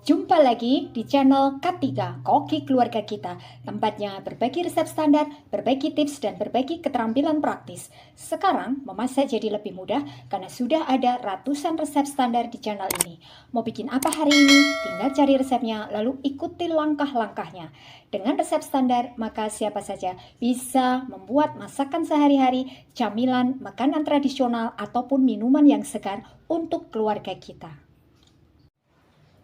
Jumpa lagi di channel K3 Koki Keluarga Kita, tempatnya berbagi resep standar, berbagi tips, dan berbagi keterampilan praktis. Sekarang memasak jadi lebih mudah karena sudah ada ratusan resep standar di channel ini. Mau bikin apa hari ini? Tinggal cari resepnya lalu ikuti langkah-langkahnya. Dengan resep standar, maka siapa saja bisa membuat masakan sehari-hari, camilan, makanan tradisional, ataupun minuman yang segar untuk keluarga kita.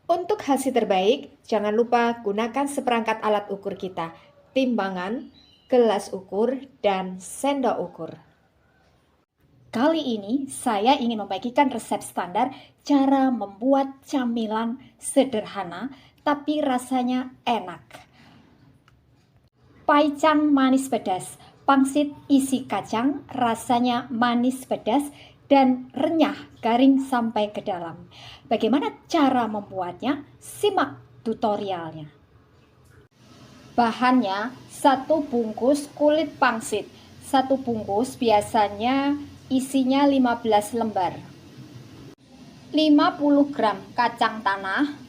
Untuk hasil terbaik, jangan lupa gunakan seperangkat alat ukur kita, timbangan, gelas ukur, dan sendok ukur. Kali ini saya ingin membagikan resep standar cara membuat camilan sederhana tapi rasanya enak. Paicang manis pedas, pangsit isi kacang, rasanya manis pedas dan renyah garing sampai ke dalam. Bagaimana cara membuatnya? Simak tutorialnya. Bahannya 1 bungkus kulit pangsit. 1 bungkus biasanya isinya 15 lembar. 50 gram kacang tanah.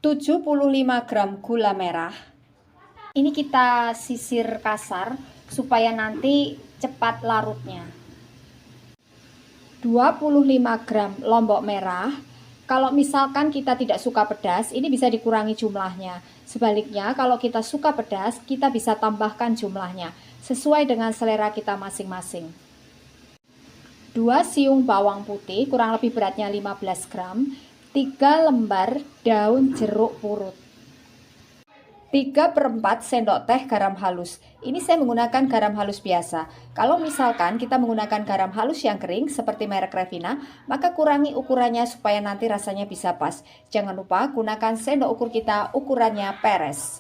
75 gram gula merah. Ini kita sisir kasar supaya nanti cepat larutnya. 25 gram lombok merah. Kalau misalkan kita tidak suka pedas, ini bisa dikurangi jumlahnya. Sebaliknya, kalau kita suka pedas, kita bisa tambahkan jumlahnya sesuai dengan selera kita masing-masing. 2 siung bawang putih, kurang lebih beratnya 15 gram. 3 lembar daun jeruk purut. 3/4 sendok teh garam halus. Ini saya menggunakan garam halus biasa. Kalau misalkan kita menggunakan garam halus yang kering seperti merek Revina, maka kurangi ukurannya supaya nanti rasanya bisa pas. Jangan lupa gunakan sendok ukur kita ukurannya peres.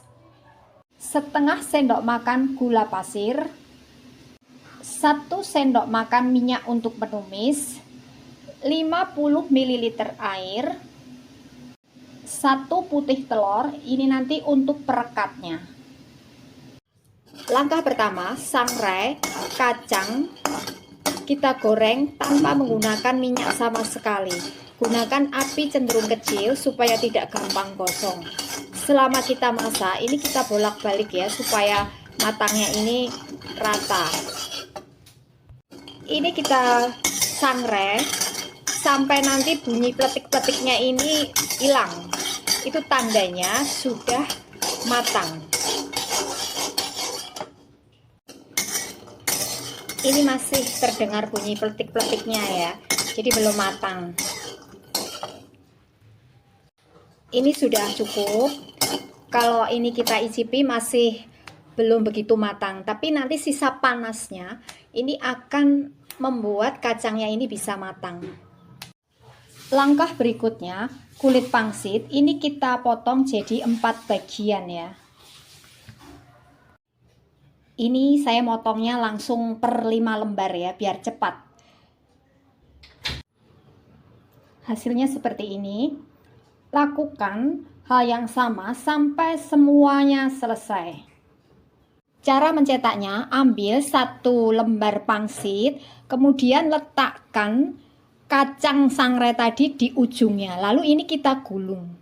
Setengah sendok makan gula pasir. 1 sendok makan minyak untuk menumis. 50 ml air. 1 putih telur, ini nanti untuk perekatnya. Langkah pertama, sangrai, kacang, kita goreng tanpa menggunakan minyak sama sekali. Gunakan api cenderung kecil supaya tidak gampang gosong. Selama kita masak, ini kita bolak-balik ya, supaya matangnya ini rata. Ini kita sangrai sampai nanti bunyi pletik-pletiknya ini hilang. Itu tandanya sudah matang. Ini masih terdengar bunyi peletik-peletiknya ya, jadi belum matang. Ini sudah cukup. Kalau ini kita icipi masih belum begitu matang, tapi nanti sisa panasnya ini akan membuat kacangnya ini bisa matang. Langkah berikutnya, kulit pangsit ini kita potong jadi 4 bagian ya. Ini saya motongnya langsung per 5 lembar ya, biar cepat. Hasilnya seperti ini. Lakukan hal yang sama sampai semuanya selesai. Cara mencetaknya, ambil 1 lembar pangsit, kemudian letakkan kacang sangrai tadi di ujungnya, lalu ini kita gulung.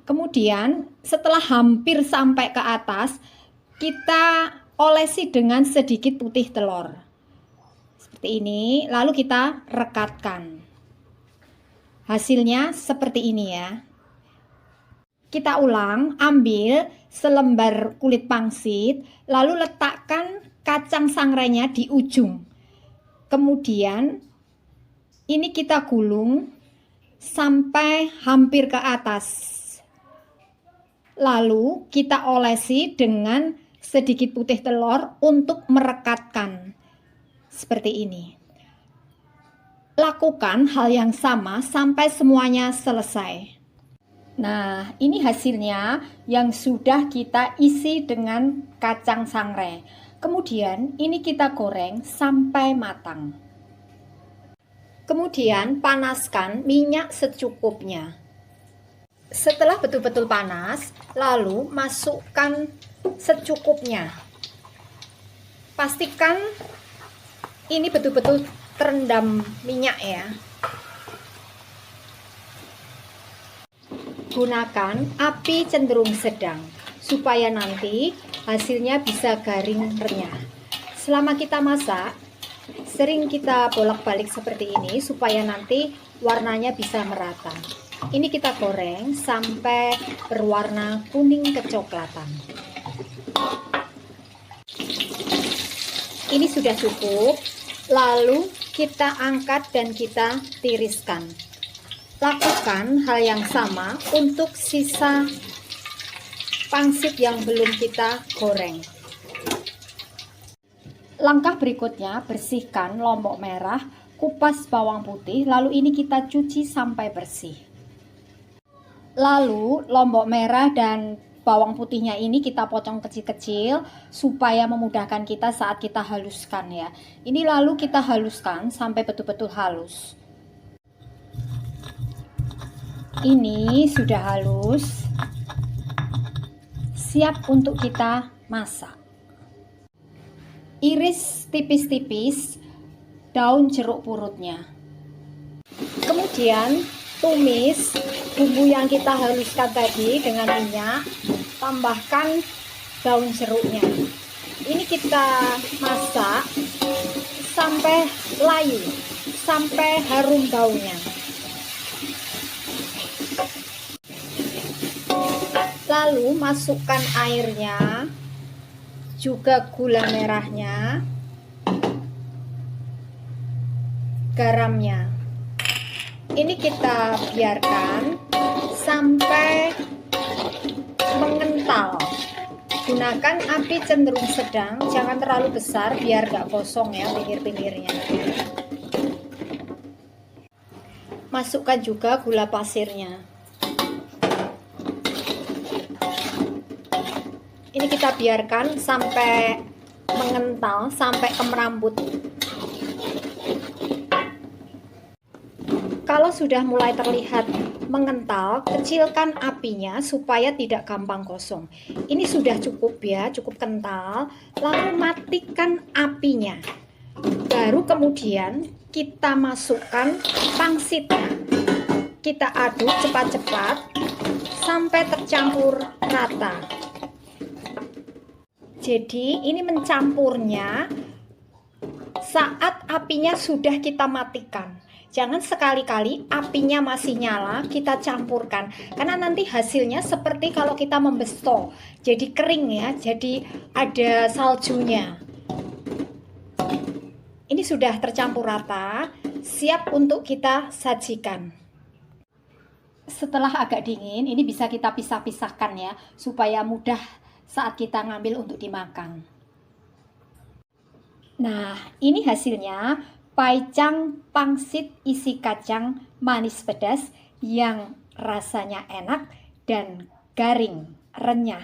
Kemudian setelah hampir sampai ke atas, kita olesi dengan sedikit putih telur. Seperti ini, lalu kita rekatkan. Hasilnya seperti ini ya. Kita ulang, ambil selembar kulit pangsit, lalu letakkan kacang sangrainya di ujung. Kemudian ini kita gulung sampai hampir ke atas. Lalu kita olesi dengan sedikit putih telur untuk merekatkan. Seperti ini. Lakukan hal yang sama sampai semuanya selesai. Nah, ini hasilnya yang sudah kita isi dengan kacang sangrai. Kemudian ini kita goreng sampai matang. Kemudian panaskan minyak secukupnya. Setelah betul-betul panas, lalu masukkan secukupnya. Pastikan ini betul-betul terendam minyak ya. Gunakan api cenderung sedang supaya nanti hasilnya bisa garing renyah. Selama kita masak, sering kita bolak-balik seperti ini supaya nanti warnanya bisa merata. Ini kita goreng sampai berwarna kuning kecoklatan. Ini sudah cukup, lalu kita angkat dan kita tiriskan. Lakukan hal yang sama untuk sisa pangsit yang belum kita goreng. Langkah berikutnya, bersihkan lombok merah, kupas bawang putih, lalu ini kita cuci sampai bersih. Lalu lombok merah dan bawang putihnya ini kita potong kecil-kecil supaya memudahkan kita saat kita haluskan ya. Ini lalu kita haluskan sampai betul-betul halus. Ini sudah halus, siap untuk kita masak. Iris tipis-tipis daun jeruk purutnya. Kemudian tumis bumbu yang kita haluskan tadi dengan minyak, tambahkan daun jeruknya. Ini kita masak sampai layu, sampai harum baunya. Lalu masukkan airnya, juga gula merahnya, garamnya. Ini kita biarkan sampai mengental. Gunakan api cenderung sedang, jangan terlalu besar biar gak kosong ya pinggir-pinggirnya. Masukkan juga gula pasirnya. Ini kita biarkan sampai mengental, sampai kemerambut. Kalau sudah mulai terlihat mengental, kecilkan apinya supaya tidak gampang kosong. Ini sudah cukup ya, cukup kental. Lalu matikan apinya. Baru kemudian kita masukkan pangsitnya. Kita aduk cepat-cepat sampai tercampur rata. Jadi ini mencampurnya saat apinya sudah kita matikan. Jangan sekali-kali apinya masih nyala kita campurkan, karena nanti hasilnya seperti kalau kita membesto, jadi kering ya, jadi ada saljunya. Ini sudah tercampur rata, siap untuk kita sajikan. Setelah agak dingin, ini bisa kita pisah-pisahkan ya, supaya mudah saat kita ngambil untuk dimakan. Nah, ini hasilnya paicang pangsit isi kacang manis pedas yang rasanya enak dan garing, renyah.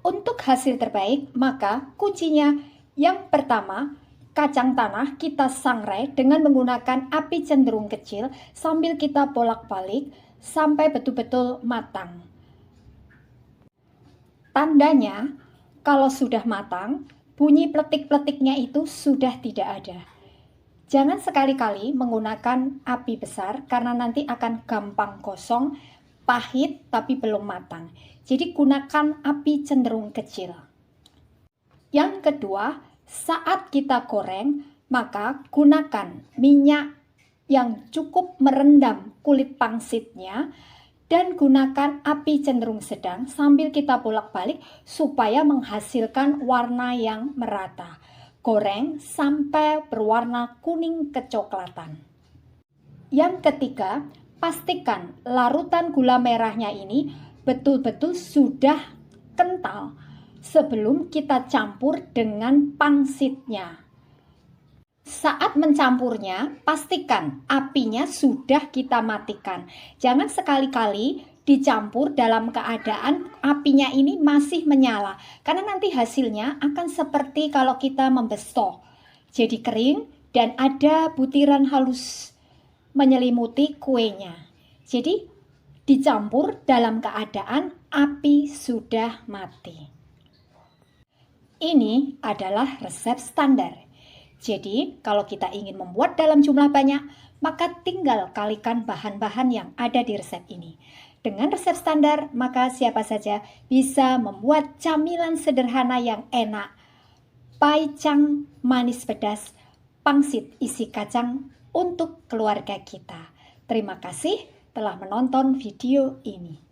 Untuk hasil terbaik, maka kuncinya yang pertama, kacang tanah kita sangrai dengan menggunakan api cenderung kecil sambil kita bolak-balik sampai betul-betul matang. Tandanya, kalau sudah matang, bunyi pletik-pletiknya itu sudah tidak ada. Jangan sekali-kali menggunakan api besar karena nanti akan gampang kosong, pahit tapi belum matang. Jadi gunakan api cenderung kecil. Yang kedua, saat kita goreng, maka gunakan minyak yang cukup merendam kulit pangsitnya dan gunakan api cenderung sedang sambil kita bolak-balik supaya menghasilkan warna yang merata. Goreng sampai berwarna kuning kecoklatan. Yang ketiga, pastikan larutan gula merahnya ini betul-betul sudah kental sebelum kita campur dengan pangsitnya. Saat mencampurnya, pastikan apinya sudah kita matikan. Jangan sekali-kali dicampur dalam keadaan apinya ini masih menyala. Karena nanti hasilnya akan seperti kalau kita membesto. Jadi kering dan ada butiran halus menyelimuti kuenya. Jadi dicampur dalam keadaan api sudah mati. Ini adalah resep standar. Jadi, kalau kita ingin membuat dalam jumlah banyak, maka tinggal kalikan bahan-bahan yang ada di resep ini. Dengan resep standar, maka siapa saja bisa membuat camilan sederhana yang enak. Paicang manis pedas, pangsit isi kacang untuk keluarga kita. Terima kasih telah menonton video ini.